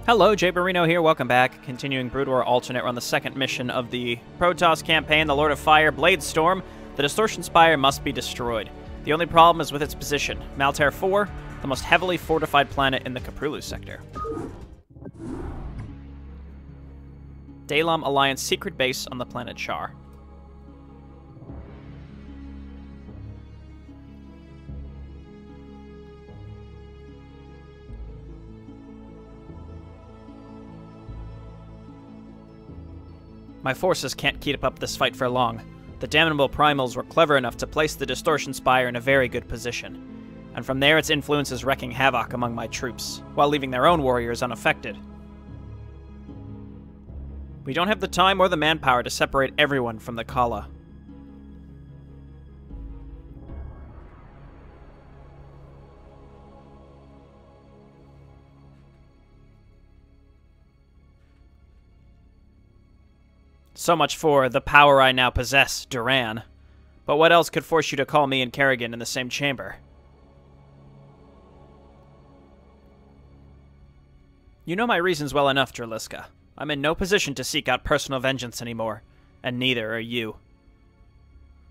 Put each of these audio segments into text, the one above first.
Hello, Jay Barino here, welcome back. Continuing Brood War Alternate, we're on the second mission of the Protoss campaign, the Lord of Fire, Bladestorm. The Distortion Spire must be destroyed. The only problem is with its position. Maltair 4, the most heavily fortified planet in the Caprulu sector. Dalam Alliance secret base on the planet Char. My forces can't keep up this fight for long. The damnable primals were clever enough to place the Distortion Spire in a very good position, and from there its influence is wreaking havoc among my troops, while leaving their own warriors unaffected. We don't have the time or the manpower to separate everyone from the Kala. So much for the power I now possess, Duran. But what else could force you to call me and Kerrigan in the same chamber? You know my reasons well enough, Draliska. I'm in no position to seek out personal vengeance anymore, and neither are you.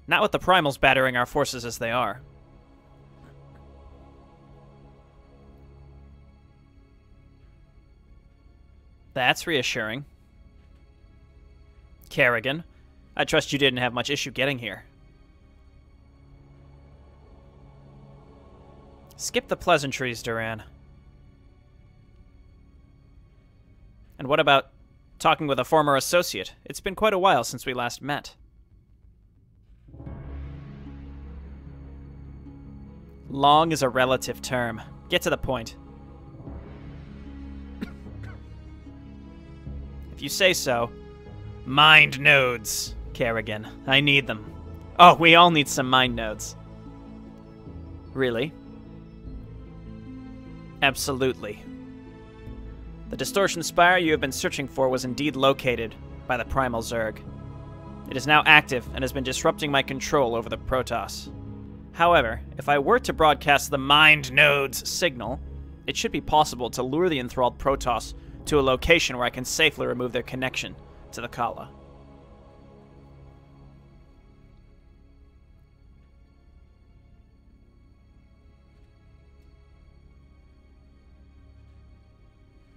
Not with the primals battering our forces as they are. That's reassuring. Kerrigan, I trust you didn't have much issue getting here. Skip the pleasantries, Duran. And what about talking with a former associate? It's been quite a while since we last met. Long is a relative term. Get to the point. If you say so. Mind nodes, Kerrigan. I need them. Oh, we all need some mind nodes. Really? Absolutely. The Distortion Spire you have been searching for was indeed located by the Primal Zerg. It is now active and has been disrupting my control over the Protoss. However, if I were to broadcast the Mind Nodes signal, it should be possible to lure the enthralled Protoss to a location where I can safely remove their connection to the Kala.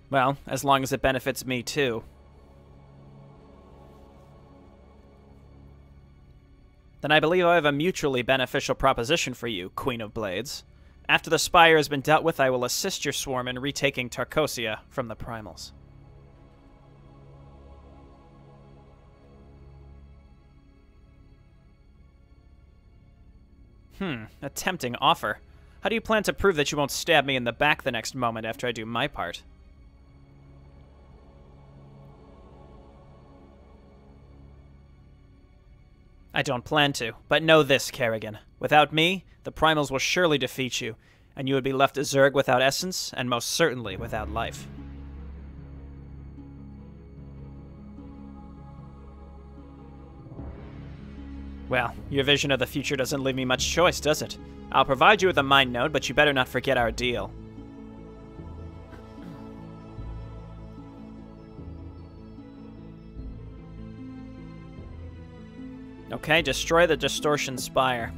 Well, as long as it benefits me too. Then I believe I have a mutually beneficial proposition for you, Queen of Blades. After the Spire has been dealt with, I will assist your swarm in retaking Tarkosia from the Primals. A tempting offer. How do you plan to prove that you won't stab me in the back the next moment after I do my part? I don't plan to, but know this, Kerrigan. Without me, the Primals will surely defeat you, and you would be left a Zerg without essence, and most certainly without life. Well, your vision of the future doesn't leave me much choice, does it? I'll provide you with a mind node, but you better not forget our deal. Okay, destroy the Distortion Spire.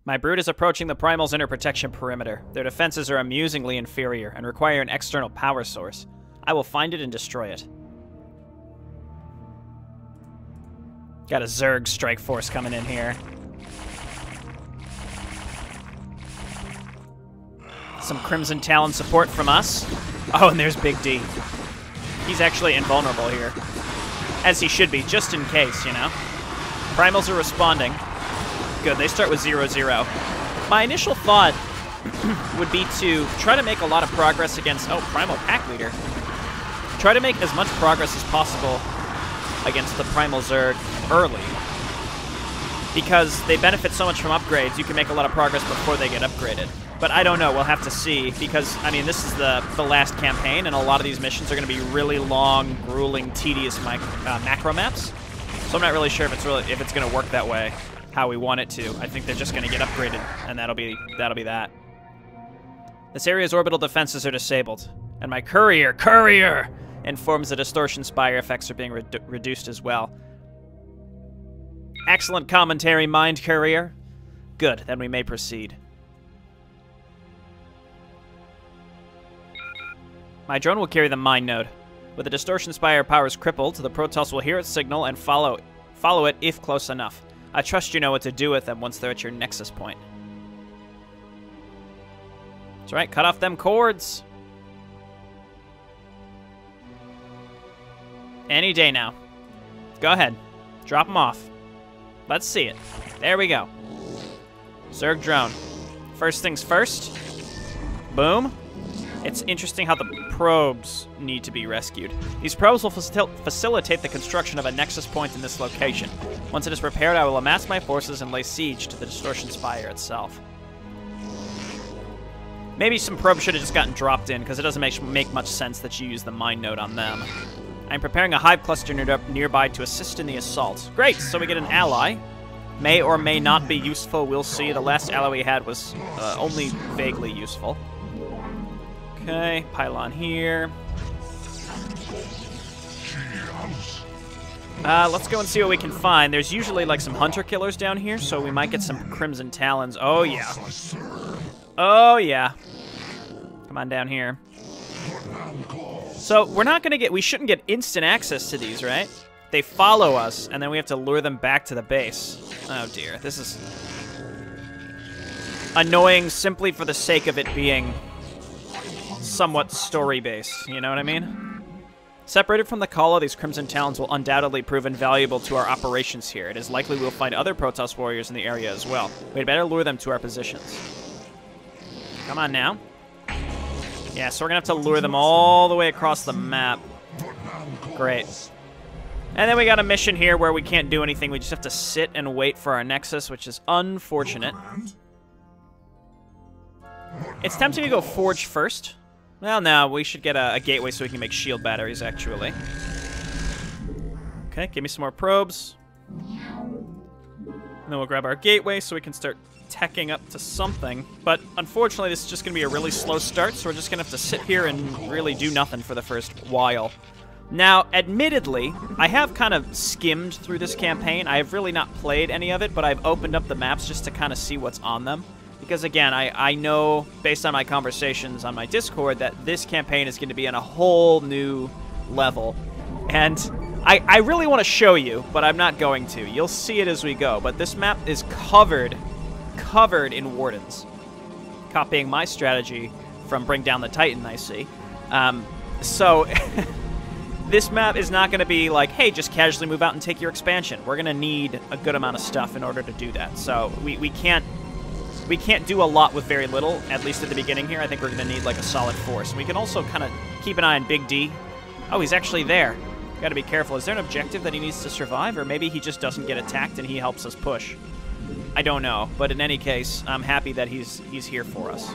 My brood is approaching the Primal's inner protection perimeter. Their defenses are amusingly inferior and require an external power source. I will find it and destroy it. Got a Zerg strike force coming in here. Some Crimson Talon support from us. Oh, and there's Big D. He's actually invulnerable here. As he should be, just in case, you know? Primals are responding. Good, they start with 0-0. My initial thought would be to try to make a lot of progress against... Oh, Primal Pack Leader. Try to make as much progress as possible against the Primal Zerg early. Because they benefit so much from upgrades, you can make a lot of progress before they get upgraded. But I don't know, we'll have to see, because, I mean, this is the last campaign, and a lot of these missions are going to be really long, grueling, tedious macro maps. So I'm not really sure if it's going to work that way, how we want it to. I think they're just going to get upgraded, and that'll be that. This area's orbital defenses are disabled. And my courier, informs the distortion spire effects are being reduced as well. Excellent commentary, Mind Courier. Good, then we may proceed. My drone will carry the Mind Node. With the distortion spire powers crippled, the Protoss will hear its signal and follow it if close enough. I trust you know what to do with them once they're at your nexus point. That's right, cut off them cords. Any day now. Go ahead. Drop them off. Let's see it. There we go. Zerg drone. First things first. Boom. It's interesting how the probes need to be rescued. These probes will facilitate the construction of a nexus point in this location. Once it is prepared, I will amass my forces and lay siege to the distortion spire itself. Maybe some probes should have just gotten dropped in, because it doesn't make much sense that you use the Mind Node on them. I'm preparing a hive cluster nearby to assist in the assault. Great, so we get an ally. May or may not be useful, we'll see. The last ally we had was only vaguely useful. Okay, pylon here. Let's go and see what we can find. There's usually like some hunter killers down here, so we might get some Crimson Talons. Oh yeah. Oh yeah. Come on down here. So we're not gonna we shouldn't get instant access to these, right? They follow us, and then we have to lure them back to the base. Oh dear, this is annoying simply for the sake of it being somewhat story-based, you know what I mean? Separated from the Kala, these Crimson Talons will undoubtedly prove invaluable to our operations here. It is likely we'll find other Protoss warriors in the area as well. We'd better lure them to our positions. Come on now. Yeah, so we're gonna have to lure them all the way across the map. Great. And then we got a mission here where we can't do anything. We just have to sit and wait for our Nexus, which is unfortunate. It's tempting to go Forge first. Well, no, we should get a gateway so we can make shield batteries, actually. Okay, give me some more probes. And then we'll grab our gateway so we can start teching up to something. But unfortunately, this is just going to be a really slow start, so we're just going to have to sit here and really do nothing for the first while. Now, admittedly, I have kind of skimmed through this campaign. I have really not played any of it, but I've opened up the maps just to kind of see what's on them. Because, again, I know, based on my conversations on my Discord, that this campaign is going to be on a whole new level. And I really want to show you, but I'm not going to. You'll see it as we go. But this map is covered in Wardens. Copying my strategy from Bring Down the Titan, I see. So, this map is not going to be like, hey, just casually move out and take your expansion. We're going to need a good amount of stuff in order to do that. So, we can't do a lot with very little, at least at the beginning here. I think we're going to need, like, a solid force. We can also kind of keep an eye on Big D. Oh, he's actually there. Got to be careful. Is there an objective that he needs to survive? Or maybe he just doesn't get attacked and he helps us push. I don't know. But in any case, I'm happy that he's here for us.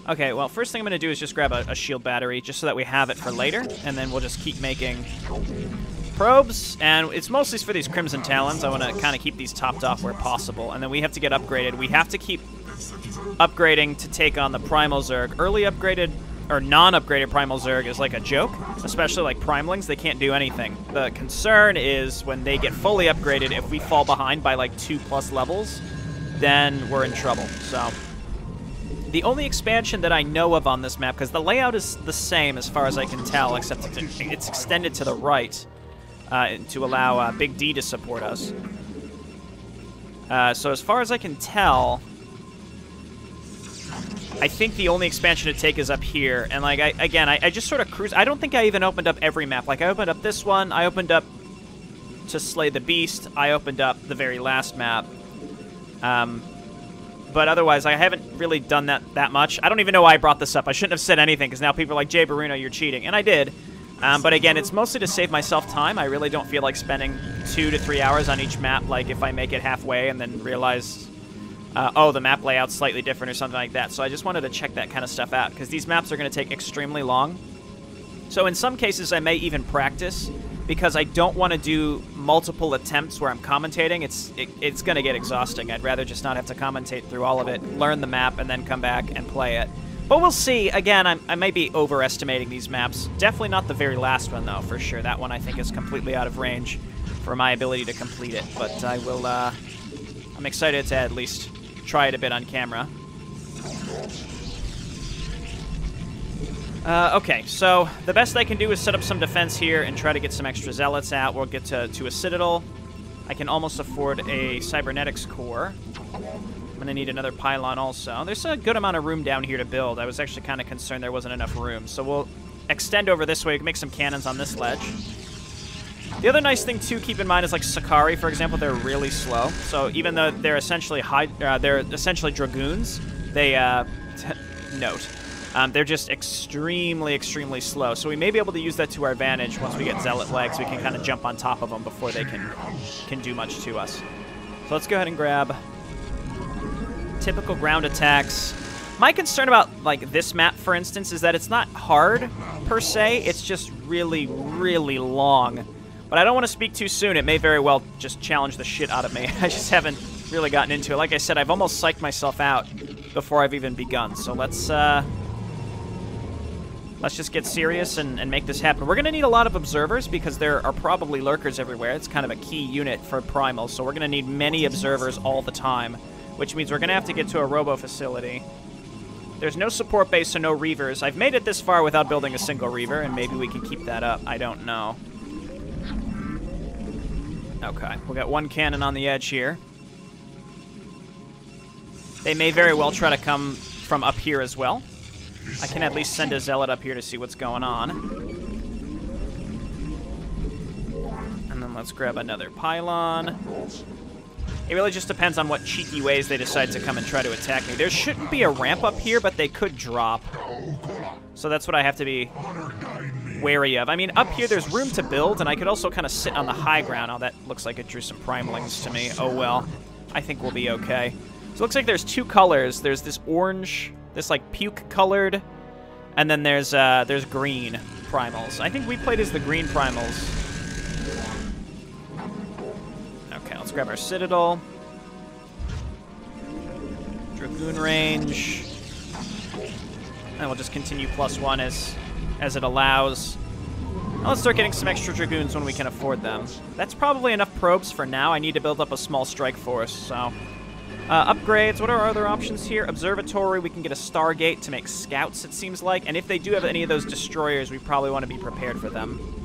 Okay, well, first thing I'm going to do is just grab a shield battery, just so that we have it for later. And then we'll just keep making probes, and it's mostly for these Crimson Talons. I want to kind of keep these topped off where possible, and then we have to get upgraded. We have to keep upgrading to take on the Primal Zerg. Early upgraded, or non-upgraded Primal Zerg is like a joke, especially like Primelings. They can't do anything. The concern is when they get fully upgraded, if we fall behind by like 2+ levels, then we're in trouble. So the only expansion that I know of on this map, because the layout is the same as far as I can tell, except it's extended to the right, to allow Big D to support us. So as far as I can tell, I think the only expansion to take is up here. And like I just sort of cruise. I don't think I even opened up every map. Like I opened up this one. I opened up to slay the beast. I opened up the very last map. But otherwise, I haven't really done that much. I don't even know why I brought this up. I shouldn't have said anything, because now people are like, Jay Bruno, you're cheating. And I did. But again, it's mostly to save myself time. I really don't feel like spending 2 to 3 hours on each map, like if I make it halfway and then realize, oh, the map layout's slightly different or something like that. So I just wanted to check that kind of stuff out, because these maps are going to take extremely long. So in some cases, I may even practice because I don't want to do multiple attempts where I'm commentating. It's going to get exhausting. I'd rather just not have to commentate through all of it, learn the map, and then come back and play it. But we'll see. Again, I might be overestimating these maps. Definitely not the very last one, though, for sure. That one I think is completely out of range for my ability to complete it. But I will, I'm excited to at least try it a bit on camera. Okay, so the best I can do is set up some defense here and try to get some extra zealots out. We'll get to a citadel. I can almost afford a cybernetics core. I'm going to need another pylon also. There's a good amount of room down here to build. I was actually kind of concerned there wasn't enough room. So we'll extend over this way. We can make some cannons on this ledge. The other nice thing, too, keep in mind is like Sakari, for example, they're really slow. So even though they're essentially dragoons, they, note. They're just extremely, extremely slow. So we may be able to use that to our advantage. Once we get zealot legs, we can kind of jump on top of them before they can do much to us. So let's go ahead and grab typical ground attacks. My concern about like this map, for instance, is that it's not hard per se. It's just really, really long. But I don't want to speak too soon. It may very well just challenge the shit out of me. I just haven't really gotten into it. Like I said, I've almost psyched myself out before I've even begun. So let's just get serious and make this happen. We're going to need a lot of observers because there are probably lurkers everywhere. It's kind of a key unit for Primal, so we're going to need many observers all the time, which means we're going to have to get to a robo facility. There's no support base, so no reavers. I've made it this far without building a single reaver, and maybe we can keep that up. I don't know. Okay, we got one cannon on the edge here. They may very well try to come from up here as well. I can at least send a zealot up here to see what's going on. And then let's grab another pylon. It really just depends on what cheeky ways they decide to come and try to attack me. There shouldn't be a ramp up here, but they could drop. So that's what I have to be wary of. I mean, up here there's room to build, and I could also kind of sit on the high ground. Oh, that looks like it drew some primalings to me. Oh well. I think we'll be okay. So it looks like there's two colors. There's this orange, this like puke-colored, and then there's green primals. I think we played as the green primals. Okay, let's grab our citadel. Dragoon range. And we'll just continue +1 as it allows. Now let's start getting some extra dragoons when we can afford them. That's probably enough probes for now. I need to build up a small strike force, so... upgrades, what are our other options here? Observatory, we can get a Stargate to make scouts, it seems like. And if they do have any of those destroyers, we probably want to be prepared for them.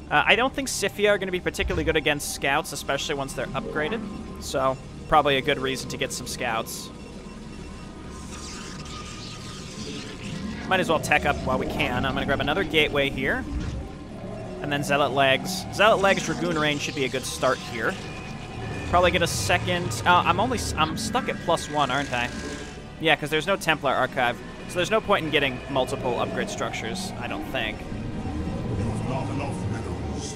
I don't think Scythia are going to be particularly good against scouts, especially once they're upgraded. So, probably a good reason to get some scouts. Might as well tech up while we can. I'm going to grab another gateway here. And then Zealot Legs. Zealot Legs, Dragoon range should be a good start here. Probably get a second. I'm stuck at +1, aren't I? Yeah, because there's no Templar Archive, so there's no point in getting multiple upgrade structures, I don't think.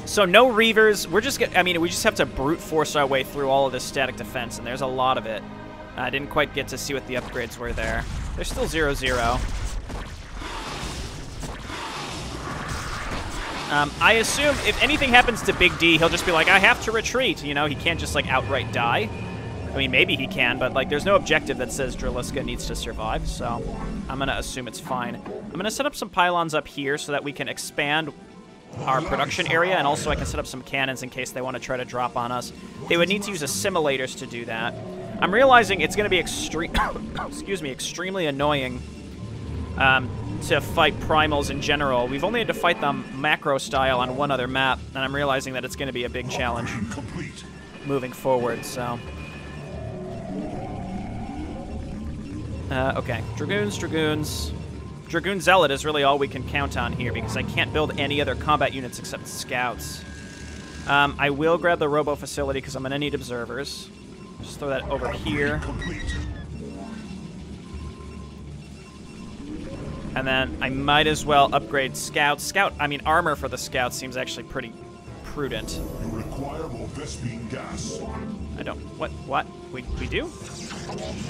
So no Reavers. We're just we just have to brute force our way through all of this static defense, and there's a lot of it. I didn't quite get to see what the upgrades were there. They're still 0-0. I assume if anything happens to Big D, he'll just be like, I have to retreat. You know, he can't just, like, outright die. I mean, maybe he can, but, like, there's no objective that says Draliska needs to survive, so I'm going to assume it's fine. I'm going to set up some pylons up here so that we can expand our production area, and also I can set up some cannons in case they want to try to drop on us. They would need to use assimilators to do that. I'm realizing it's going to be extremely annoying to fight primals in general. We've only had to fight them macro style on one other map, and I'm realizing that it's going to be a big challenge moving forward, so... okay, Dragoons. Dragoon Zealot is really all we can count on here, because I can't build any other combat units except scouts. I will grab the robo facility, because I'm going to need observers. Just throw that over here. And then I might as well upgrade scouts. Armor for the scouts seems actually pretty prudent. You require more Vespine gas. I don't... What? We do?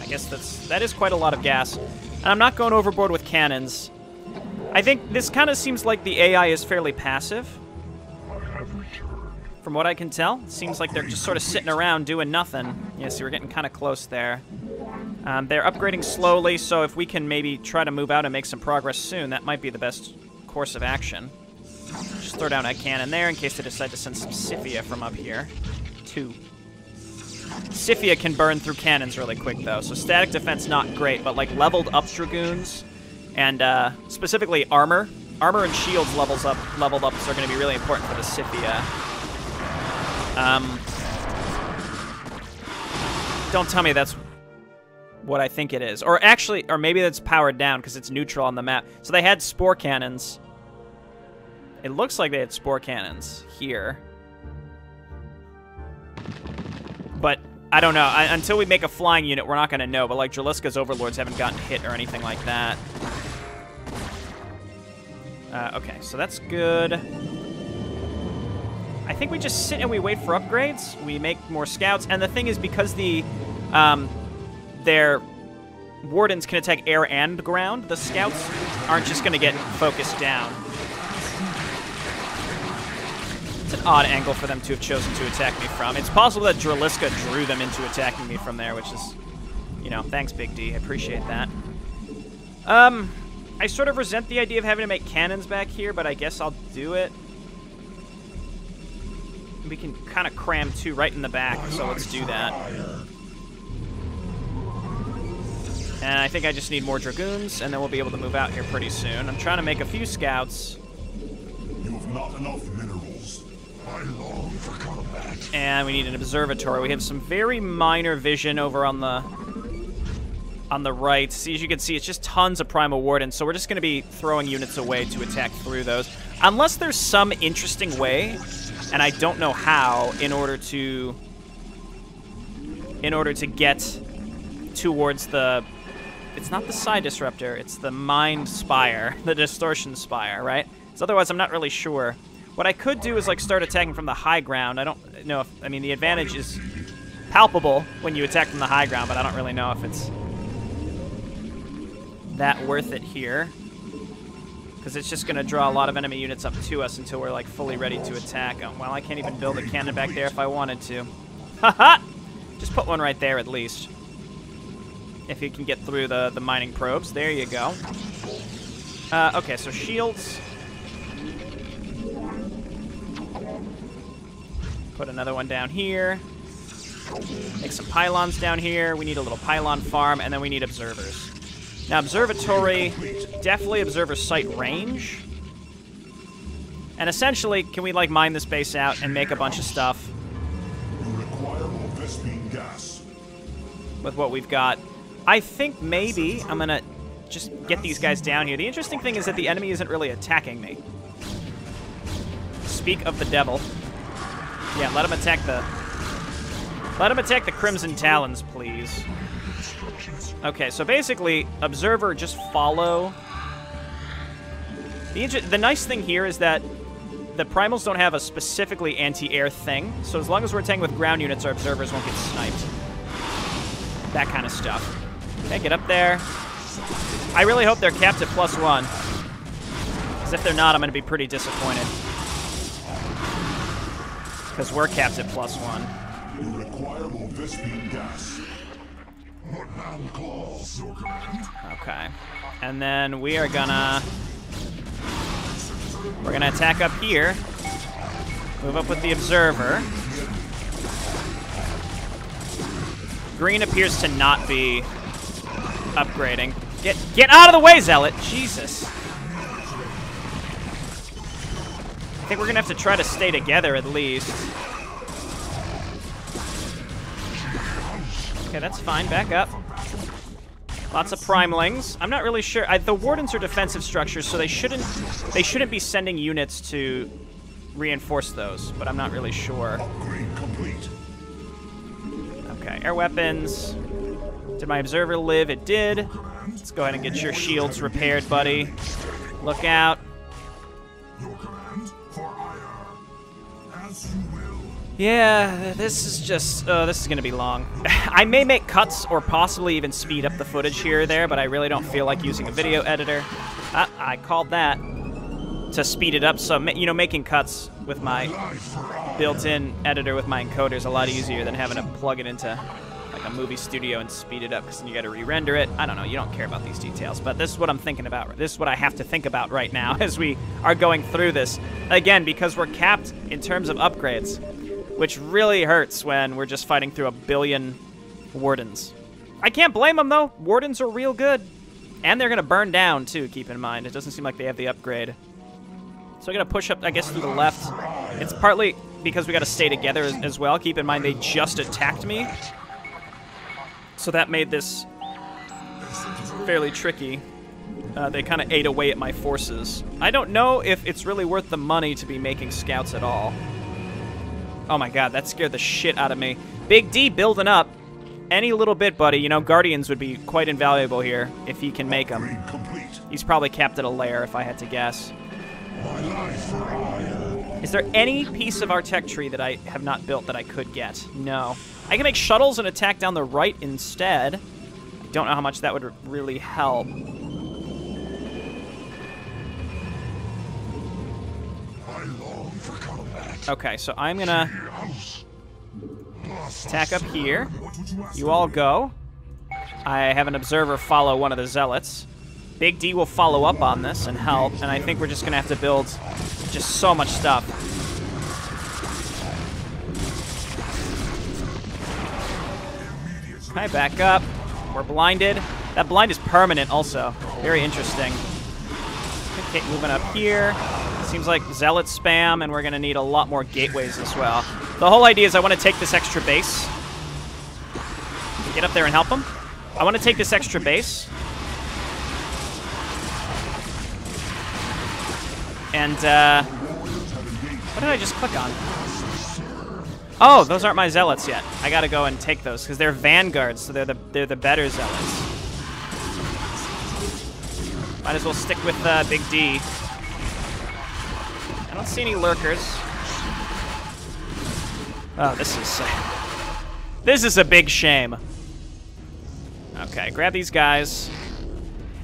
I guess that is quite a lot of gas. And I'm not going overboard with cannons. I think this kind of seems like the AI is fairly passive. From what I can tell, it seems like they're just sort of sitting around doing nothing. Yeah, see, we're getting kind of close there. They're upgrading slowly, so if we can maybe try to move out and make some progress soon, that might be the best course of action. Just throw down a cannon there in case they decide to send some Scyphia from up here. 2. Scyphia can burn through cannons really quick, though, so static defense not great, but like leveled up dragoons and specifically armor and shields leveled ups are going to be really important for the Scyphia. Don't tell me that's what I think it is. Or actually, or maybe that's powered down because it's neutral on the map. So they had spore cannons. It looks like they had spore cannons here. But I don't know. Until we make a flying unit, we're not going to know. But like Draliska's overlords haven't gotten hit or anything like that. Okay, so that's good. I think we just sit and we wait for upgrades. We make more scouts. And the thing is, because their wardens can attack air and ground, the scouts aren't just going to get focused down. It's an odd angle for them to have chosen to attack me from. It's possible that Draliska drew them into attacking me from there, which is, you know, thanks, Big D. I appreciate that. I sort of resent the idea of having to make cannons back here, but I guess I'll do it. We can kind of cram 2 right in the back, so let's do that. And I think I just need more dragoons, and then we'll be able to move out here pretty soon. I'm trying to make a few scouts. You have not enough minerals. I long for combat. And we need an observatory. We have some very minor vision over on the right. See, as you can see, it's just tons of Primal Wardens, so we're just going to be throwing units away to attack through those. Unless there's some interesting way, and I don't know how, in order to get towards the... It's not the Psi Disruptor, it's the Mind Spire, the Distortion Spire, right? So otherwise, I'm not really sure. What I could do is, like, start attacking from the high ground. I don't know if... I mean, the advantage is palpable when you attack from the high ground, but I don't really know if it's that worth it here. Because it's just going to draw a lot of enemy units up to us until we're, like, fully ready to attack. Oh, well, I can't even build a cannon back there if I wanted to. Haha! Just put one right there, at least. If you can get through the mining probes. There you go. Okay, so shields. Put another one down here. Make some pylons down here. We need a little pylon farm, and then we need observers. Now, observatory, definitely observer sight range. And essentially, can we, like, mine this base out and make a bunch of stuff? You require more Vespene gas. With what we've got. I think maybe I'm going to just get these guys down here. The interesting thing is that the enemy isn't really attacking me. Speak of the devil. Yeah, let him attack the... Let him attack the Crimson Talons, please. Okay, so basically, Observer, just follow. The nice thing here is that the Primals don't have a specifically anti-air thing, so as long as we're attacking with ground units, our Observers won't get sniped. That kind of stuff. Okay, get up there. I really hope they're capped at +1. Because if they're not, I'm going to be pretty disappointed. Because we're capped at +1. You require more Vespene gas. Okay. And then we are gonna... We're gonna attack up here. Move up with the Observer. Green appears to not be upgrading. Get out of the way, Zealot! Jesus. I think we're gonna have to try to stay together at least. Okay, that's fine. Back up. Lots of primelings. I'm not really sure. The Wardens are defensive structures, so they shouldn't be sending units to reinforce those, but I'm not really sure. Upgrade complete. Okay, air weapons. Did my Observer live? It did. Let's go ahead and get your shields repaired, buddy. Look out. Your command for ire. As you will. Yeah, this is just, this is gonna be long. I may make cuts or possibly even speed up the footage here or there, but I really don't feel like using a video editor. I called that to speed it up, so, you know, making cuts with my built-in editor with my encoder is a lot easier than having to plug it into, like, a movie studio and speed it up, because then you gotta re-render it. I don't know, you don't care about these details, but this is what I'm thinking about. This is what I have to think about right now as we are going through this. Again, because we're capped in terms of upgrades, which really hurts when we're just fighting through a billion wardens. I can't blame them, though. Wardens are real good. And they're going to burn down, too, keep in mind. It doesn't seem like they have the upgrade. So I'm going to push up, I guess, through the left. It's partly because we got to stay together as well. Keep in mind, they just attacked me. So that made this fairly tricky. They kind of ate away at my forces. I don't know if it's really worth the money to be making scouts at all. Oh my god, that scared the shit out of me. Big D building up. Any little bit, buddy. You know, Guardians would be quite invaluable here if he can make them. He's probably capped at a lair, if I had to guess. Is there any piece of our tech tree that I have not built that I could get? No. I can make shuttles and attack down the right instead. I don't know how much that would really help. Okay, so I'm gonna attack up here. You all go. I have an observer follow one of the zealots. Big D will follow up on this and help, and I think we're just gonna have to build just so much stuff. Okay, back up. We're blinded. That blind is permanent also. Very interesting. Okay, moving up here. Seems like zealot spam, and we're going to need a lot more gateways as well. The whole idea is I want to take this extra base. Get up there and help them. I want to take this extra base. And, what did I just click on? Oh, those aren't my zealots yet. I got to go and take those, because they're vanguards, so they're the better zealots. Might as well stick with Big D. I don't see any lurkers. Oh, this is a big shame. Okay, grab these guys.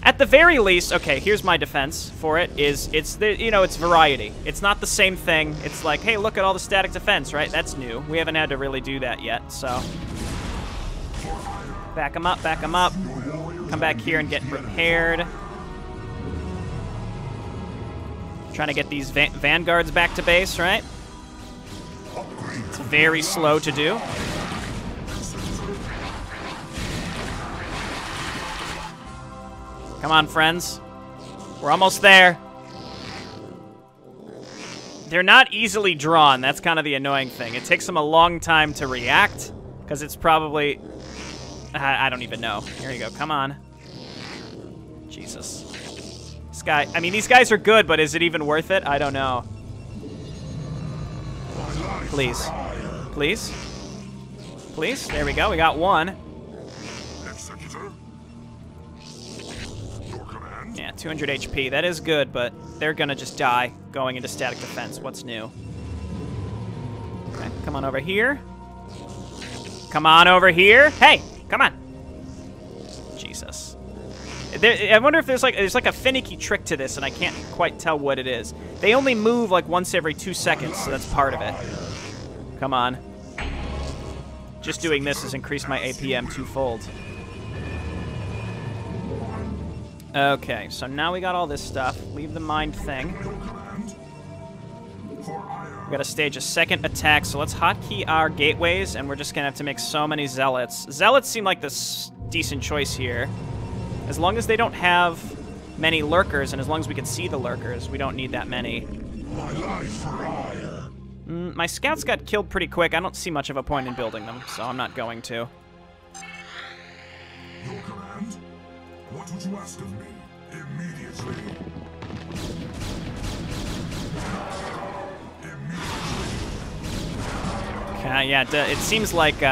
At the very least, okay, here's my defense for it, it's variety. It's not the same thing. It's like, hey, look at all the static defense, right? That's new. We haven't had to really do that yet, so. Back them up, back them up. Come back here and get repaired. Trying to get these vanguards back to base, right? It's very slow to do. Come on, friends. We're almost there. They're not easily drawn. That's kind of the annoying thing. It takes them a long time to react, because it's probably... I don't even know. Here you go. Come on. Jesus. This guy... I mean, these guys are good, but is it even worth it? I don't know. Please. Please? Please? There we go. We got one. Yeah, 200 HP. That is good, but they're gonna just die going into static defense. What's new? Okay, come on over here. Come on over here. Hey, come on. Jesus. I wonder if there's like a finicky trick to this, and I can't quite tell what it is. They only move like once every 2 seconds, so that's part of it. Come on. Just doing this has increased my APM twofold. Okay, so now we got all this stuff. Leave the mind thing. We gotta stage a second attack, so let's hotkey our gateways, and we're just gonna have to make so many zealots. Zealots seem like the decent choice here. As long as they don't have many lurkers, and as long as we can see the lurkers, we don't need that many. My scouts got killed pretty quick. I don't see much of a point in building them, so I'm not going to. Your command? What would you ask of me? Immediately. Okay, yeah, it seems like,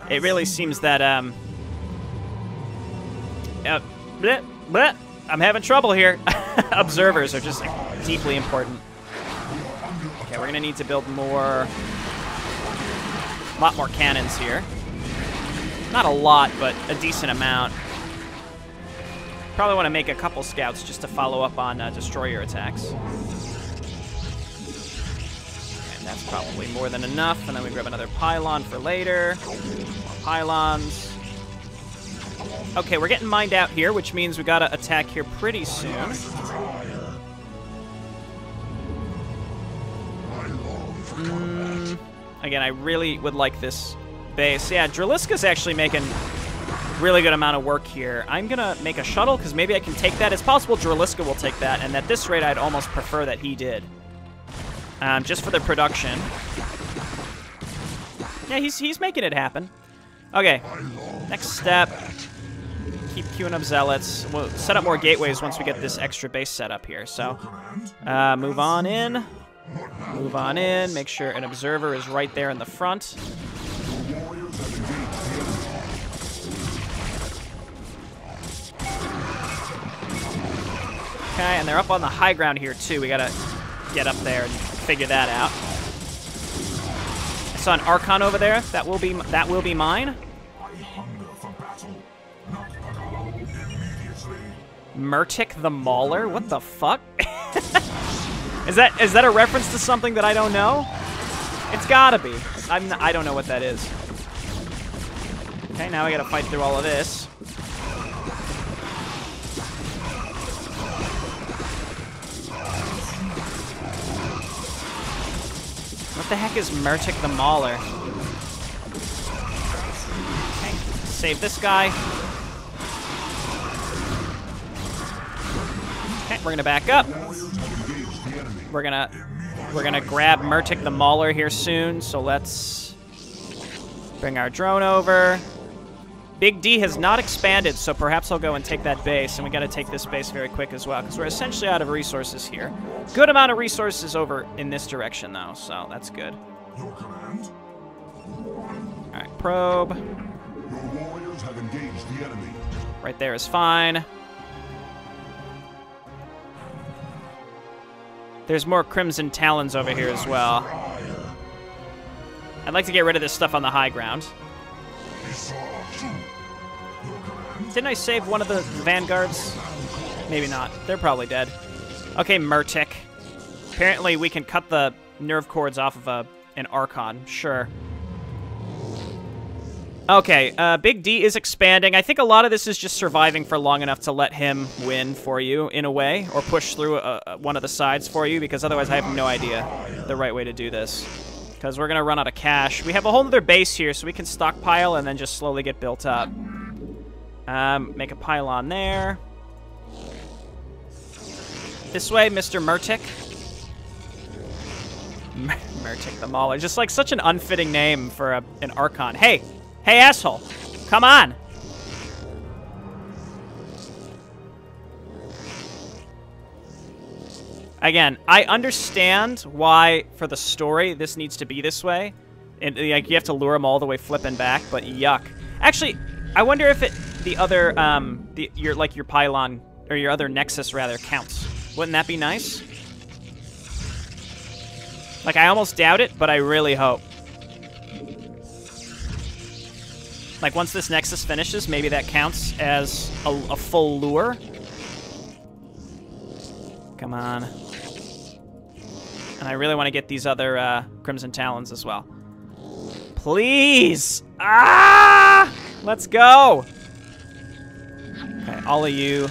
it really seems that, bleh, bleh, I'm having trouble here. Observers are just deeply important. Okay, we're going to need to build more... a lot more cannons here. Not a lot, but a decent amount. Probably want to make a couple scouts just to follow up on destroyer attacks. And that's probably more than enough. And then we grab another pylon for later. More pylons. Okay, we're getting mined out here, which means we gotta attack here pretty soon. Again, I really would like this base. Yeah, Draliska's actually making really good amount of work here. I'm gonna make a shuttle because maybe I can take that. It's possible Draliska will take that, and at this rate, I'd almost prefer that he did. Just for the production. Yeah, he's making it happen. Okay, next step. Keep queuing up zealots. We'll set up more gateways once we get this extra base set up here. So, move on in. Move on in. Make sure an observer is right there in the front. Okay, and they're up on the high ground here too. We gotta get up there and figure that out. I saw an Archon over there. That will be mine. Murtic the Mauler? What the fuck? Is that a reference to something that I don't know? It's gotta be. I don't know what that is. Okay, now we gotta fight through all of this. What the heck is Murtic the Mauler? Okay, save this guy. Okay, we're gonna back up. We're gonna grab Murtic the Mauler here soon, so let's bring our drone over. Big D has not expanded, so perhaps I'll go and take that base, and we gotta take this base very quick as well, because we're essentially out of resources here. Good amount of resources over in this direction, though, so that's good. Your command? Alright, probe. Your warriors have engaged the enemy. Right there is fine. There's more Crimson Talons over here as well. I'd like to get rid of this stuff on the high ground. Didn't I save one of the vanguards? Maybe not. They're probably dead. Okay, Murtic. Apparently we can cut the nerve cords off of an Archon. Sure. Okay, Big D is expanding. I think a lot of this is just surviving for long enough to let him win for you, in a way, or push through one of the sides for you, because otherwise I have no idea the right way to do this. Because we're going to run out of cash. We have a whole other base here, so we can stockpile and then just slowly get built up. Make a pylon there. This way, Mr. Murtic. Murtic the Mauler. Just like such an unfitting name for an Archon. Hey! Hey, asshole! Come on! Again, I understand why, for the story, this needs to be this way. And, like, you have to lure them all the way flipping back, but yuck. Actually, I wonder if the other, your pylon, or your other nexus, rather, counts. Wouldn't that be nice? Like, I almost doubt it, but I really hope. Like, once this nexus finishes, maybe that counts as a full lure. Come on. And I really want to get these other Crimson Talons as well. Please! Ah! Let's go! Okay, all of you.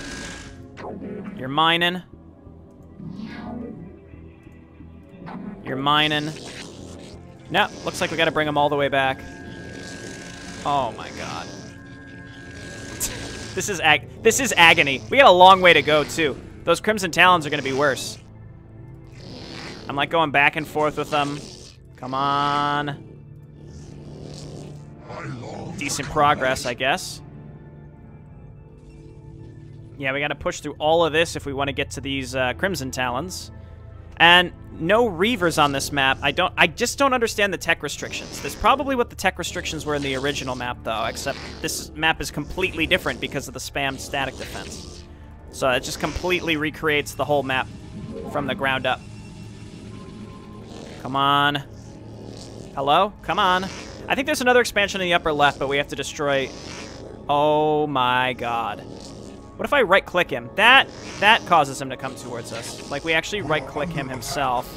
You're mining. You're mining. No, looks like we gotta bring them all the way back. Oh my god. This is agony. We got a long way to go, too. Those Crimson Talons are gonna be worse. I'm like going back and forth with them. Come on. Decent progress, I guess. Yeah, we gotta push through all of this if we want to get to these Crimson Talons. And no Reavers on this map. I just don't understand the tech restrictions. That's probably what the tech restrictions were in the original map, though, except this map is completely different because of the spammed static defense. So it just completely recreates the whole map from the ground up. Come on. Hello? Come on. I think there's another expansion in the upper left, but we have to destroy... Oh my god. What if I right-click him? That causes him to come towards us. Like, we actually right-click him himself.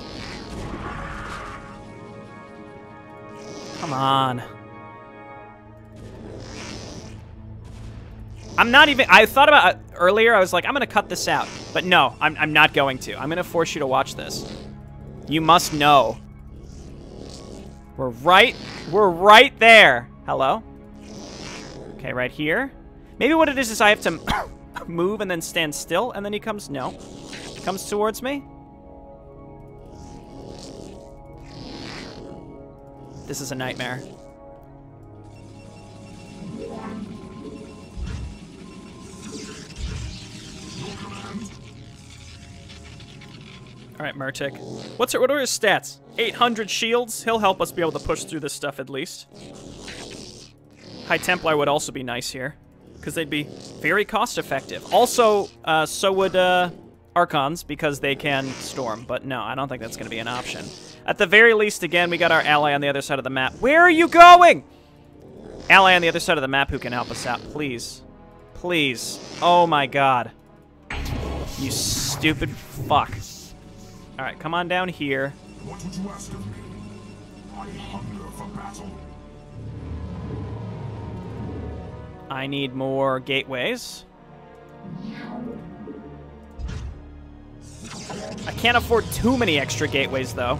Come on. I'm not even... I thought about earlier, I was like, I'm going to cut this out. But no, I'm not going to. I'm going to force you to watch this. You must know. We're right there. Hello? Okay, right here. Maybe what it is I have to move and then stand still, and then he comes... No. He comes towards me. This is a nightmare. All right, Murtic. What are his stats? 800 shields. He'll help us be able to push through this stuff at least. High Templar would also be nice here, because they'd be very cost-effective. Also, so would Archons, because they can storm. But no, I don't think that's going to be an option. At the very least, again, we got our ally on the other side of the map. Where are you going? Ally on the other side of the map who can help us out, please. Please. Oh my god. You stupid fuck. Alright, come on down here. What would you ask of me? I hunger for battle. I need more gateways. I can't afford too many extra gateways, though.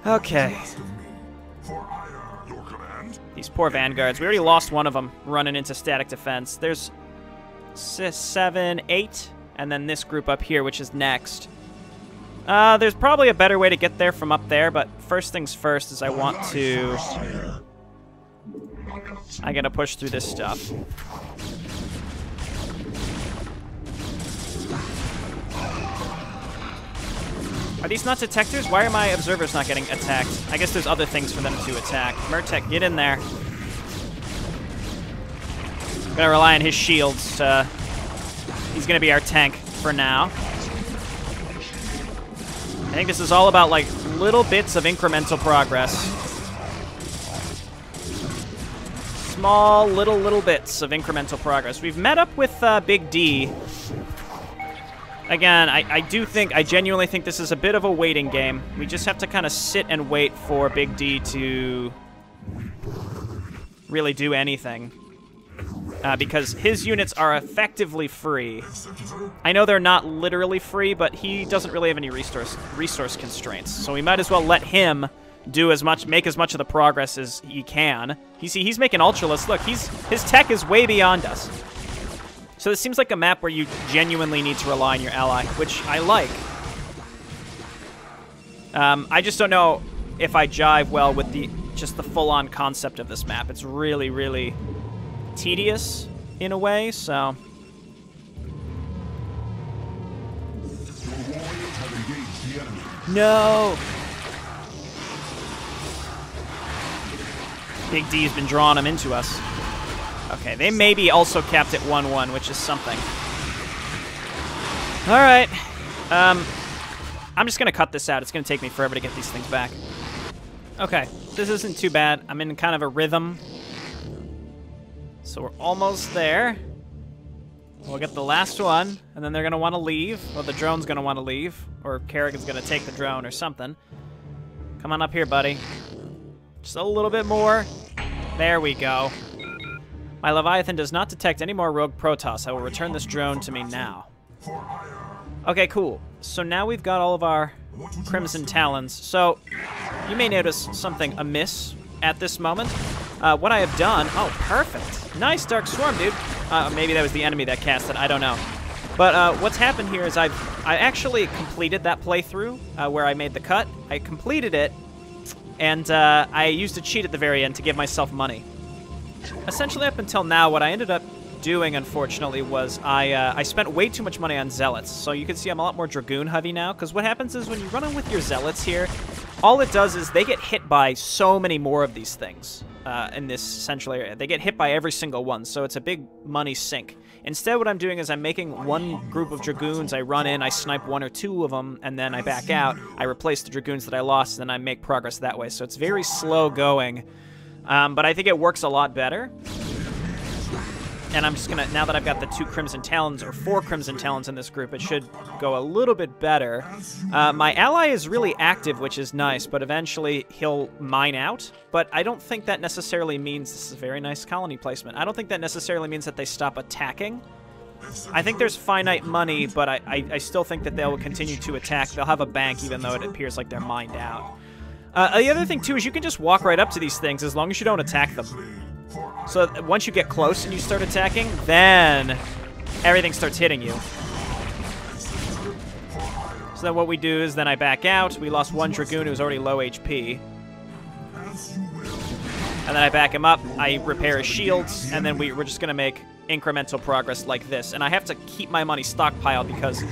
Okay. These poor vanguards. We already lost one of them running into static defense. There's 6, 7, 8, and then this group up here, which is next. There's probably a better way to get there from up there, but first things first is I want to... I gotta push through this stuff. Are these not detectors? Why are my observers not getting attacked? I guess there's other things for them to attack. Murtek, get in there. I'm gonna rely on his shields. He's gonna be our tank for now. I think this is all about, like, little bits of incremental progress. Small, little bits of incremental progress. We've met up with Big D. Again, I genuinely think this is a bit of a waiting game. We just have to kind of sit and wait for Big D to really do anything. Because his units are effectively free. I know they're not literally free, but he doesn't really have any resource constraints. So we might as well let him do make as much of the progress as he can. He's making Ultralisk. Look, his tech is way beyond us. So this seems like a map where you genuinely need to rely on your ally, which I like. I just don't know if I jive well with just the full-on concept of this map. It's really, really tedious in a way, so... No! Big D's been drawing them into us. Okay, they may be also capped at 1-1, which is something. Alright. I'm just going to cut this out. It's going to take me forever to get these things back. Okay, this isn't too bad. I'm in kind of a rhythm. So we're almost there. We'll get the last one, and then they're going to want to leave. Or the drone's going to want to leave. Or Kerrigan's going to take the drone or something. Come on up here, buddy. Just a little bit more. There we go. My Leviathan does not detect any more rogue Protoss. I will return this drone to me now. Okay, cool. So now we've got all of our Crimson Talons. So you may notice something amiss at this moment. What I have done... Oh, perfect. Nice Dark Swarm, dude. Maybe that was the enemy that cast it. I don't know. But what's happened here is I actually completed that playthrough where I made the cut. I completed it, and I used a cheat at the very end to give myself money. Essentially, up until now, what I ended up doing, unfortunately, was I spent way too much money on Zealots. So you can see I'm a lot more Dragoon heavy now, because what happens is when you run in with your Zealots here, all it does is they get hit by so many more of these things. in this central area. They get hit by every single one, so it's a big money sink. Instead, what I'm doing is I'm making one group of Dragoons. I run in, I snipe 1 or 2 of them, and then I back out. I replace the Dragoons that I lost, and then I make progress that way. So it's very slow going, but I think it works a lot better. And I'm just going to, now that I've got the 2 Crimson Talons, or 4 Crimson Talons in this group, it should go a little bit better. My ally is really active, which is nice, but eventually he'll mine out. But I don't think that necessarily means, this is a very nice colony placement, I don't think that necessarily means that they stop attacking. I think there's finite money, but I still think that they'll continue to attack. They'll have a bank, even though it appears like they're mined out. The other thing, too, is you can just walk right up to these things as long as you don't attack them. So once you get close and you start attacking, then everything starts hitting you. So then what we do is then I back out. We lost 1 Dragoon who was already low HP. And then I back him up. I repair his shields. And then we're just going to make incremental progress like this. And I have to keep my money stockpiled because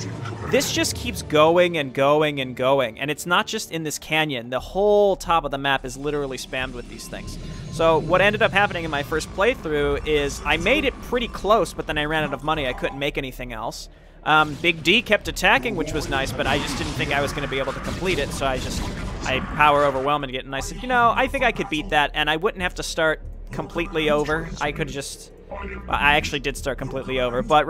this just keeps going and going and going. And it's not just in this canyon. The whole top of the map is literally spammed with these things. So what ended up happening in my first playthrough is I made it pretty close, but then I ran out of money. I couldn't make anything else. Big D kept attacking, which was nice, but I just didn't think I was going to be able to complete it, so I power overwhelmed it, and I said, you know, I think I could beat that, and I wouldn't have to start completely over. I could just... I actually did start completely over, but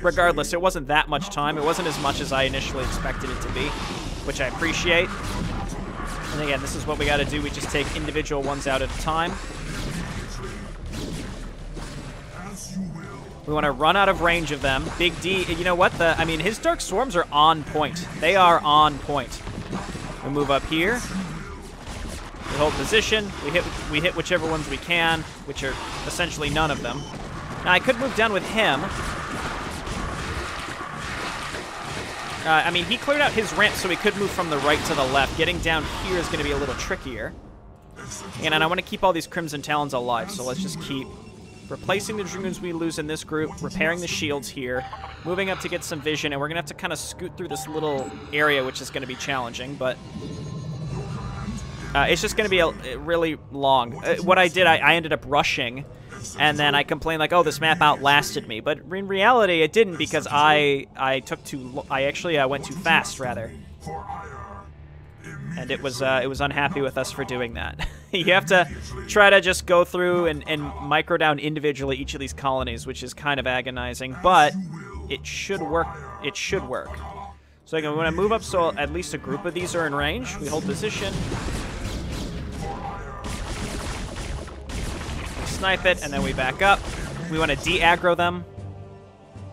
regardless, it wasn't that much time. It wasn't as much as I initially expected it to be, which I appreciate. And again, this is what we got to do. We just take individual ones out at a time. We want to run out of range of them. Big D, you know what? I mean, his Dark Swarms are on point. They are on point. We move up here. We hold position. We hit whichever ones we can, which are essentially none of them. Now, I could move down with him. I mean, he cleared out his ramp, so he could move from the right to the left. Getting down here is going to be a little trickier. And I want to keep all these Crimson Talons alive, so let's just keep replacing the Dragoons we lose in this group, repairing the shields here, moving up to get some vision, and we're going to have to kind of scoot through this little area, which is going to be challenging, but it's just going to be really long. What I did, I ended up rushing, and then I complained like, oh, this map outlasted me, but in reality, it didn't because I actually went too fast, rather. And it was unhappy with us for doing that. You have to try to just go through and micro down individually each of these colonies, which is kind of agonizing, but it should work. It should work. So again, we want to move up so at least a group of these are in range. We hold position. We snipe it, and then we back up. We want to de-aggro them.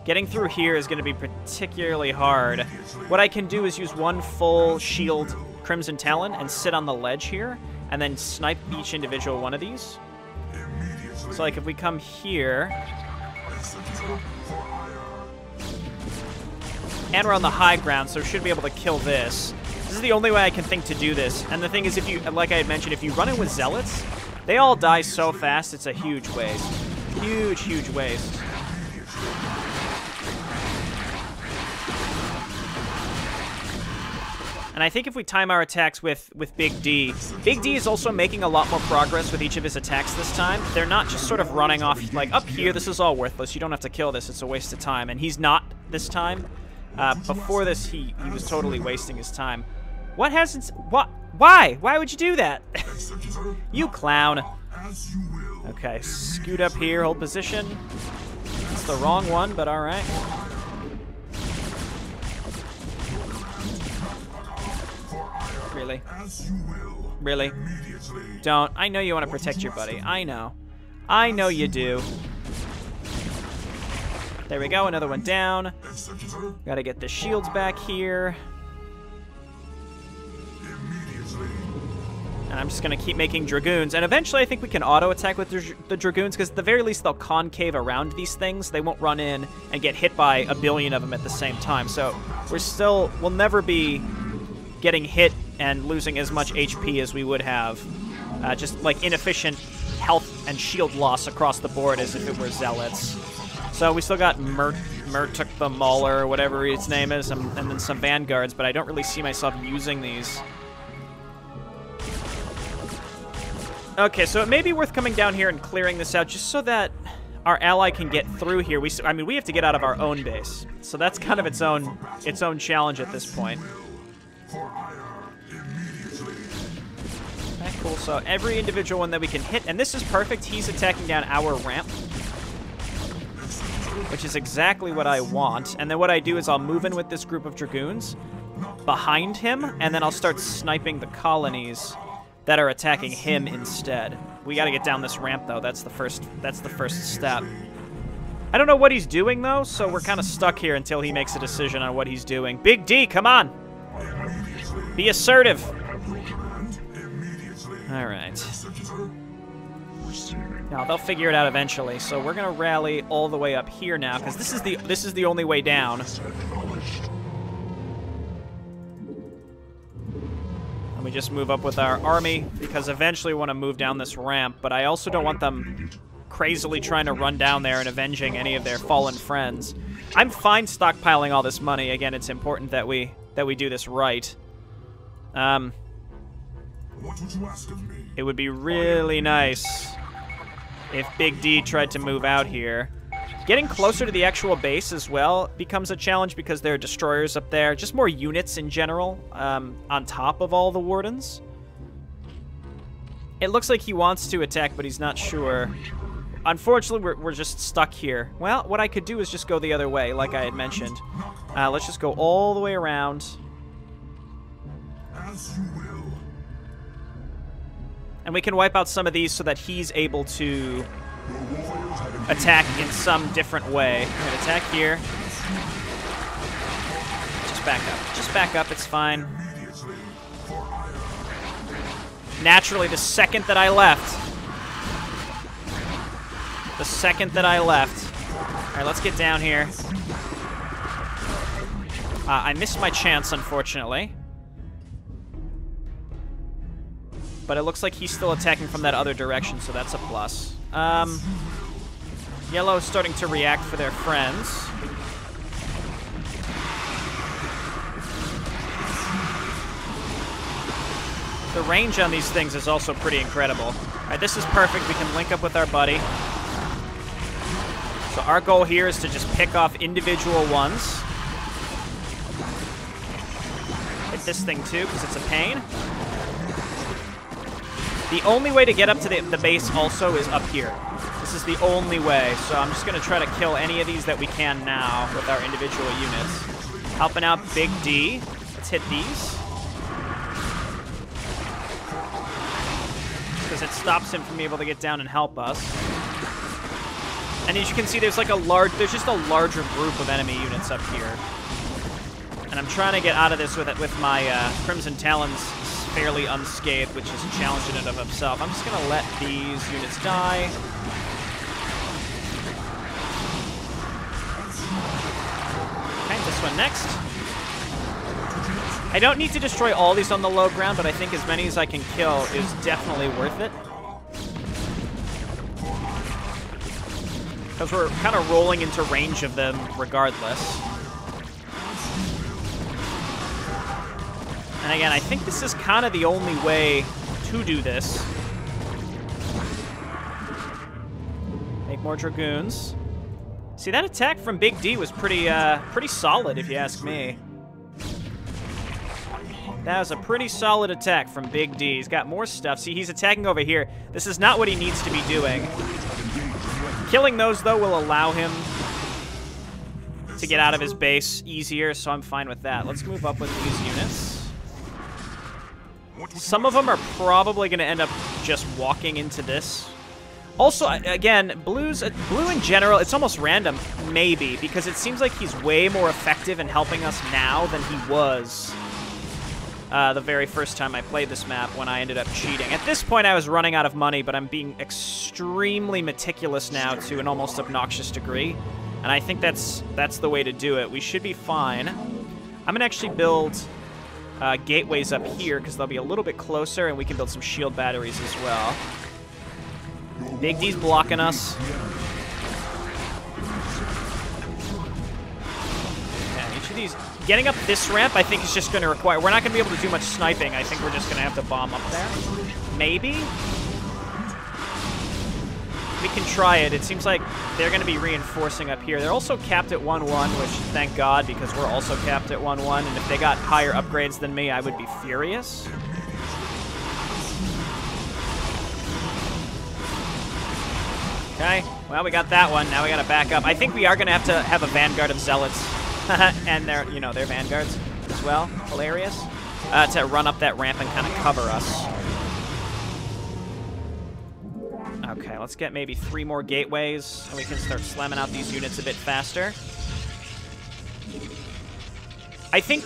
Getting through here is going to be particularly hard. What I can do is use one full shield Crimson Talon and sit on the ledge here, and then snipe each individual one of these. So like if we come here, and we're on the high ground, so we should be able to kill this. This is the only way I can think to do this. And the thing is, if you, like I had mentioned, if you run in with Zealots, they all die so fast, it's a huge waste. Huge, huge waste. And I think if we time our attacks with Big D is also making a lot more progress with each of his attacks this time. They're not just sort of running off, like, up here, this is all worthless, you don't have to kill this, it's a waste of time. And he's not this time. Before this, he was totally wasting his time. What hasn't... What? Why? Why would you do that? You clown. Okay, scoot up here, hold position. It's the wrong one, but alright. Really? Really? Don't. I know you want to protect your buddy. I know. I know you do. There we go, another one down. Gotta get the shields back here. And I'm just gonna keep making Dragoons. And eventually I think we can auto-attack with the Dragoons, because at the very least they'll concave around these things. They won't run in and get hit by a billion of them at the same time. So we'll never be getting hit and losing as much HP as we would have. Just like inefficient health and shield loss across the board as if it were Zealots. So we still got Murtuk the Mauler, or whatever his name is, and then some Vanguards, but I don't really see myself using these. Okay, so it may be worth coming down here and clearing this out just so that our ally can get through here. I mean, we have to get out of our own base. So that's kind of its own challenge at this point. Okay, cool. So every individual one that we can hit, and this is perfect. He's attacking down our ramp, which is exactly what I want. And then what I do is I'll move in with this group of Dragoons behind him, and then I'll start sniping the colonies that are attacking him instead. We got to get down this ramp, though. That's the first step. I don't know what he's doing, though, so we're kind of stuck here until he makes a decision on what he's doing. Big D, come on! Be assertive! Alright. Now, they'll figure it out eventually, so we're going to rally all the way up here now, because this is the only way down. And we just move up with our army, because eventually we want to move down this ramp, but I also don't want them crazily trying to run down there and avenging any of their fallen friends. I'm fine stockpiling all this money. Again, it's important that we do this right. It would be really nice if Big D tried to move out here. Getting closer to the actual base as well becomes a challenge because there are destroyers up there. Just more units in general on top of all the wardens. It looks like he wants to attack, but he's not sure. Unfortunately, we're just stuck here. Well, what I could do is just go the other way, like I had mentioned. Let's just go all the way around. As you will. And we can wipe out some of these so that he's able to attack in some different way. We're going to attack here. Just back up. Just back up. It's fine. Naturally, the second that I left. All right, let's get down here. I missed my chance, unfortunately. But it looks like he's still attacking from that other direction, so that's a plus. Yellow's starting to react for their friends. The range on these things is also pretty incredible. All right, this is perfect. We can link up with our buddy. So our goal here is to just pick off individual ones. Hit this thing too, because it's a pain. The only way to get up to the base also is up here. This is the only way, so I'm just going to try to kill any of these that we can now with our individual units. Helping out Big D. Let's hit these. Because it stops him from being able to get down and help us. And as you can see, there's just a larger group of enemy units up here. And I'm trying to get out of this with my Crimson Talons fairly unscathed, which is a challenge in and of itself. I'm just going to let these units die. Okay, this one next. I don't need to destroy all these on the low ground, but I think as many as I can kill is definitely worth it. Because we're kind of rolling into range of them regardless. And again, I think this is kind of the only way to do this. Make more Dragoons. See, that attack from Big D was pretty solid, if you ask me. That was a pretty solid attack from Big D. He's got more stuff. See, he's attacking over here. This is not what he needs to be doing. Killing those, though, will allow him to get out of his base easier, so I'm fine with that. Let's move up with these units. Some of them are probably going to end up just walking into this. Also, again, blue in general, it's almost random, maybe, because it seems like he's way more effective in helping us now than he was the very first time I played this map when I ended up cheating. At this point, I was running out of money, but I'm being extremely meticulous now to an almost obnoxious degree, and I think that's the way to do it. We should be fine. I'm going to actually build gateways up here because they'll be a little bit closer, and we can build some shield batteries as well. Big D's blocking us. Yeah, each of these... Getting up this ramp, I think, is just going to require... We're not going to be able to do much sniping. I think we're just going to have to bomb up there. Maybe? We can try it. It seems like they're going to be reinforcing up here. They're also capped at 1-1, which, thank God, because we're also capped at 1-1, and if they got higher upgrades than me, I would be furious. Okay, well, we got that one. Now we got to back up. I think we are going to have a vanguard of zealots, and their vanguards as well. Hilarious. To run up that ramp and kind of cover us. Okay, let's get maybe 3 more gateways, and we can start slamming out these units a bit faster. I think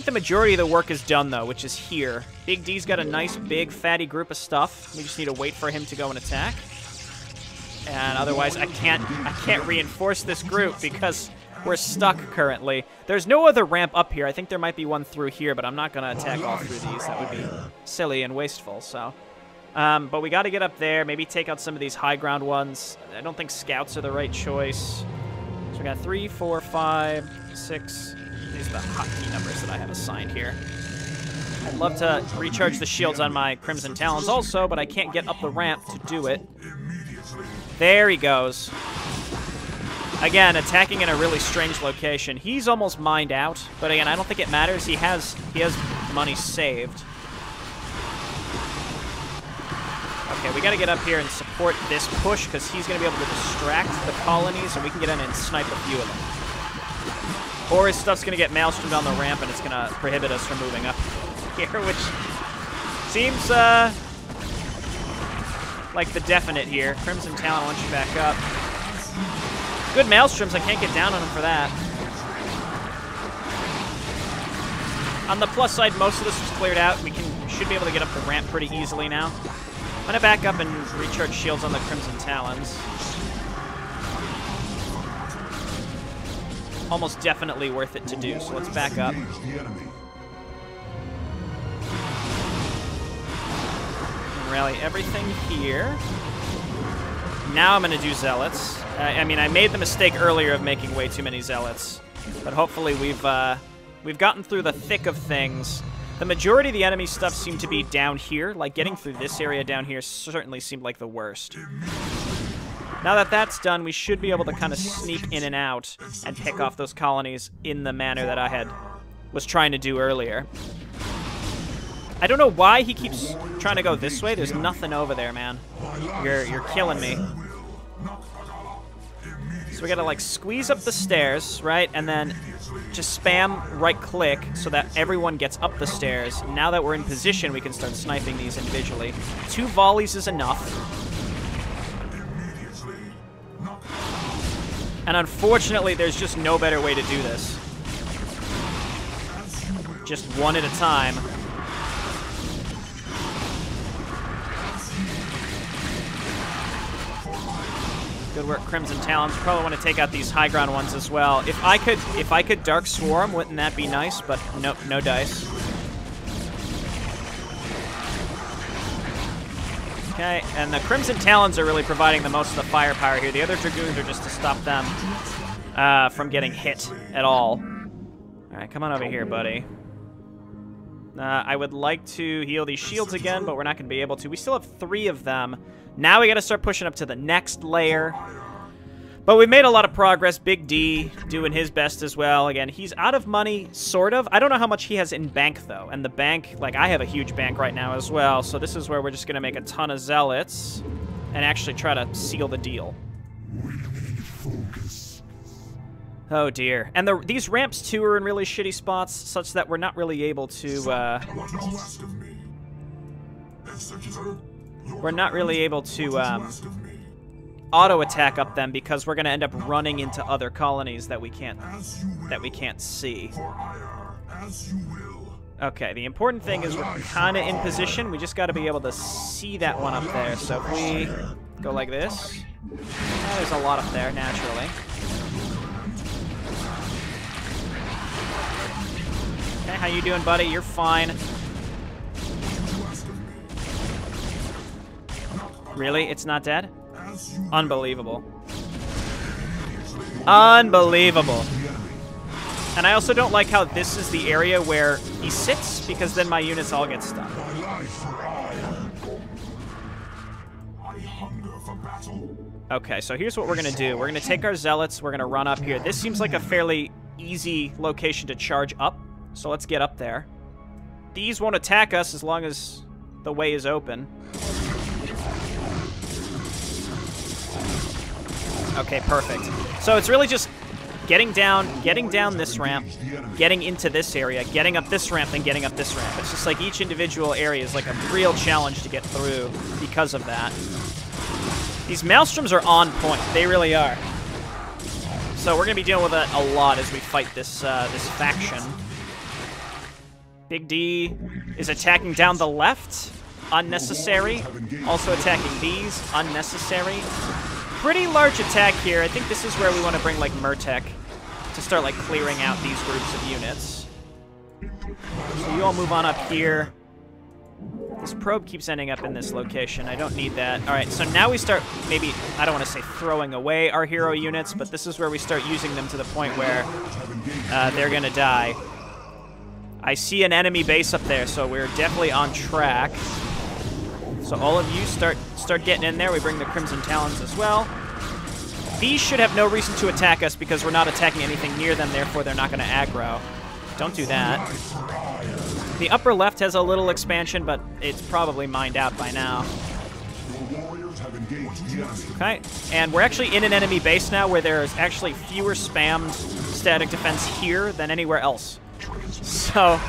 the majority of the work is done, though, which is here. Big D's got a nice, big, fatty group of stuff. We just need to wait for him to go and attack. And otherwise, I can't reinforce this group because we're stuck currently. There's no other ramp up here. I think there might be one through here, but I'm not going to attack all through these. That would be silly and wasteful, so... but we got to get up there, maybe take out some of these high ground ones. I don't think scouts are the right choice. So we got 3, 4, 5, 6. These are the hotkey numbers that I have assigned here. I'd love to recharge the shields on my Crimson Talons also, but I can't get up the ramp to do it. There he goes. Again, attacking in a really strange location. He's almost mined out, but again, I don't think it matters. He has money saved. Okay, we got to get up here and support this push because he's going to be able to distract the colonies and we can get in and snipe a few of them. Or his stuff's going to get maelstrommed on the ramp and it's going to prohibit us from moving up here, which seems like the definite here. Crimson Talon wants you back up. Good maelstroms, I can't get down on him for that. On the plus side, most of this was cleared out. We should be able to get up the ramp pretty easily now. I'm going to back up and recharge shields on the Crimson Talons. Almost definitely worth it to do, so let's back up. Rally everything here. Now I'm going to do Zealots. I mean, I made the mistake earlier of making way too many Zealots, but hopefully we've gotten through the thick of things. The majority of the enemy stuff seemed to be down here. Like, getting through this area down here certainly seemed like the worst. Now that that's done, we should be able to kind of sneak in and out and pick off those colonies in the manner that I was trying to do earlier. I don't know why he keeps trying to go this way. There's nothing over there, man. You're killing me. So we gotta, like, squeeze up the stairs, right? And then just spam right-click so that everyone gets up the stairs. Now that we're in position, we can start sniping these individually. 2 volleys is enough. And unfortunately, there's just no better way to do this. Just one at a time. Good work, Crimson Talons. Probably want to take out these high ground ones as well. If I could Dark Swarm, wouldn't that be nice? But nope, no dice. Okay, and the Crimson Talons are really providing the most of the firepower here. The other Dragoons are just to stop them from getting hit at all. All right, come on over here, buddy. I would like to heal these shields again, but we're not going to be able to. We still have 3 of them. Now we got to start pushing up to the next layer. But we've made a lot of progress. Big D doing his best as well. Again, he's out of money, sort of. I don't know how much he has in bank, though. And the bank, like, I have a huge bank right now as well. So this is where we're just going to make a ton of zealots and actually try to seal the deal. Oh, dear. And these ramps, too, are in really shitty spots, such that we're not really able to, auto-attack up them because we're going to end up running into other colonies that we can't see. Okay, the important thing is we're kind of in position. We just got to be able to see that one up there. So if we go like this, there's a lot up there, naturally. Okay, how you doing, buddy? You're fine. Really? It's not dead? Unbelievable. Unbelievable. And I also don't like how this is the area where he sits, because then my units all get stuck. I hunger for battle. Okay, so here's what we're going to do. We're going to take our zealots. We're going to run up here. This seems like a fairly easy location to charge up, so let's get up there. These won't attack us as long as the way is open. Okay, perfect. So it's really just getting down this ramp, getting into this area, getting up this ramp, then getting up this ramp. It's just like each individual area is like a real challenge to get through because of that. These Maelstroms are on point. They really are. So we're going to be dealing with that a lot as we fight this this faction. Big D is attacking down the left. Unnecessary. Also attacking these. Unnecessary. Pretty large attack here. I think this is where we want to bring, like, Murtek to start, like, clearing out these groups of units. So you all move on up here. This probe keeps ending up in this location. I don't need that. All right, so now we start maybe, I don't want to say throwing away our hero units, but this is where we start using them to the point where they're going to die. I see an enemy base up there, so we're definitely on track. So all of you start getting in there. We bring the Crimson Talons as well. These should have no reason to attack us because we're not attacking anything near them, therefore they're not going to aggro. Don't do that. The upper left has a little expansion, but it's probably mined out by now. Okay, and we're actually in an enemy base now where there's actually fewer spammed static defense here than anywhere else. So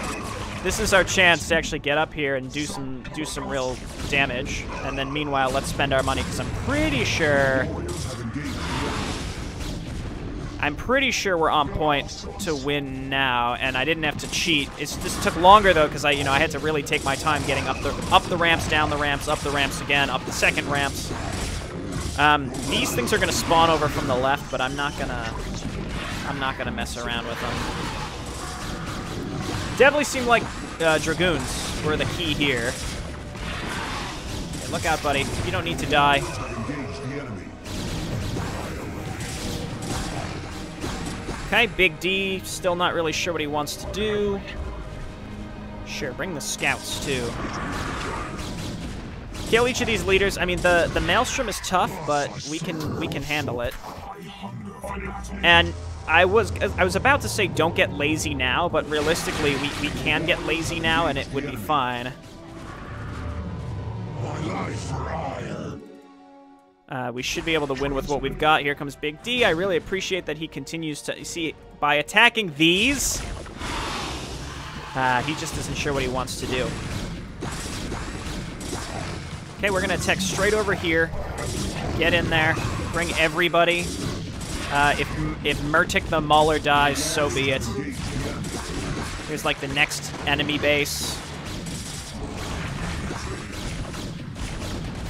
this is our chance to actually get up here and do some real damage. And then meanwhile, let's spend our money because I'm pretty sure we're on point to win now, and I didn't have to cheat. This took longer though because I had to really take my time getting up the ramps, down the ramps, up the ramps again, up the second ramps. These things are gonna spawn over from the left, but I'm not gonna mess around with them. Definitely seemed like Dragoons were the key here. Okay, look out, buddy. You don't need to die. Okay, Big D, still not really sure what he wants to do. Sure, bring the scouts, too. Kill each of these leaders. I mean, the Maelstrom is tough, but we can handle it. And I was about to say don't get lazy now, but realistically, we can get lazy now, and it would be fine. We should be able to win with what we've got. Here comes Big D. I really appreciate that he continues to... See, by attacking these, he just isn't sure what he wants to do. Okay, we're going to attack straight over here. Get in there. Bring everybody. If Murtek the Mauler dies, so be it. Here's, like, the next enemy base.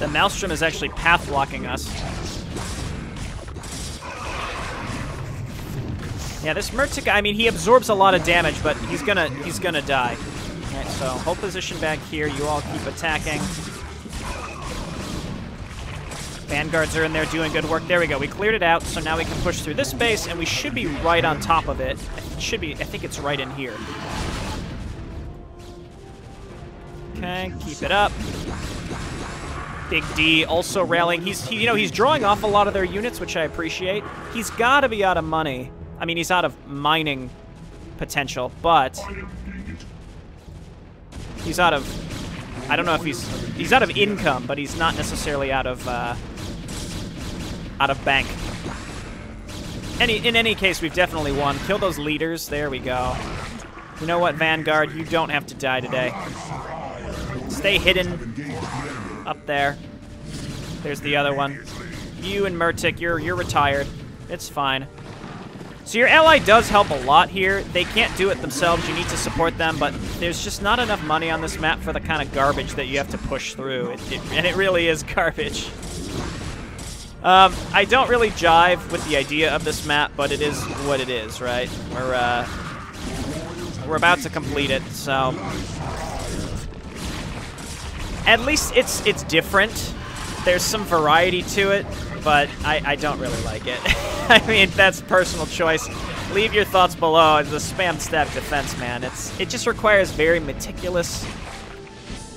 The Maelstrom is actually path blocking us. Yeah, this Murtek, I mean, he absorbs a lot of damage, but he's gonna die. All right, so hold position back here. You all keep attacking. Vanguards are in there doing good work. There we go. We cleared it out, so now we can push through this base, and we should be right on top of it. It should be. I think it's right in here. Okay, keep it up. Big D also rallying. He's drawing off a lot of their units, which I appreciate. He's got to be out of money. I mean, he's out of mining potential, but he's out of... I don't know if he's out of income, but he's not necessarily out of bank. In any case, we've definitely won. Kill those leaders. There we go. You know what, Vanguard? You don't have to die today. Stay hidden. Up there. There's the other one. You and Murtek, you're retired. It's fine. So your ally does help a lot here. They can't do it themselves. You need to support them, but there's just not enough money on this map for the kind of garbage that you have to push through. And it really is garbage. I don't really jive with the idea of this map, but it is what it is, right? We're about to complete it, so... At least it's different. There's some variety to it, but I don't really like it. I mean, that's personal choice. Leave your thoughts below. It's a spam stat defense, man. It just requires very meticulous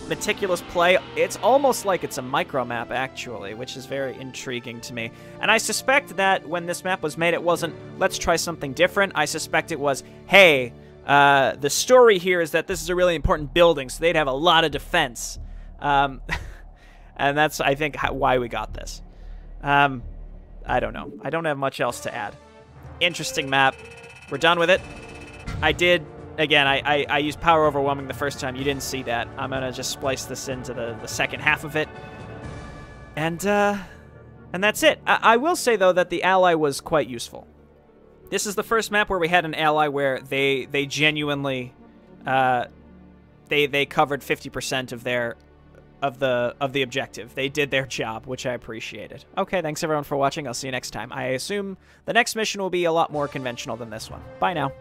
meticulous play. It's almost like it's a micro map, actually, which is very intriguing to me. And I suspect that when this map was made, it wasn't, let's try something different. I suspect it was, hey, the story here is that this is a really important building, so they'd have a lot of defense. And that's, I think, why we got this. I don't know. I don't have much else to add. Interesting map. We're done with it. I did, again, I used power overwhelming the first time. You didn't see that. I'm going to just splice this into the second half of it. And that's it. I will say, though, that the ally was quite useful. This is the first map where we had an ally where they genuinely, they covered 50% of the objective. They did their job, which I appreciated. Okay, thanks everyone for watching. I'll see you next time. I assume the next mission will be a lot more conventional than this one. Bye now.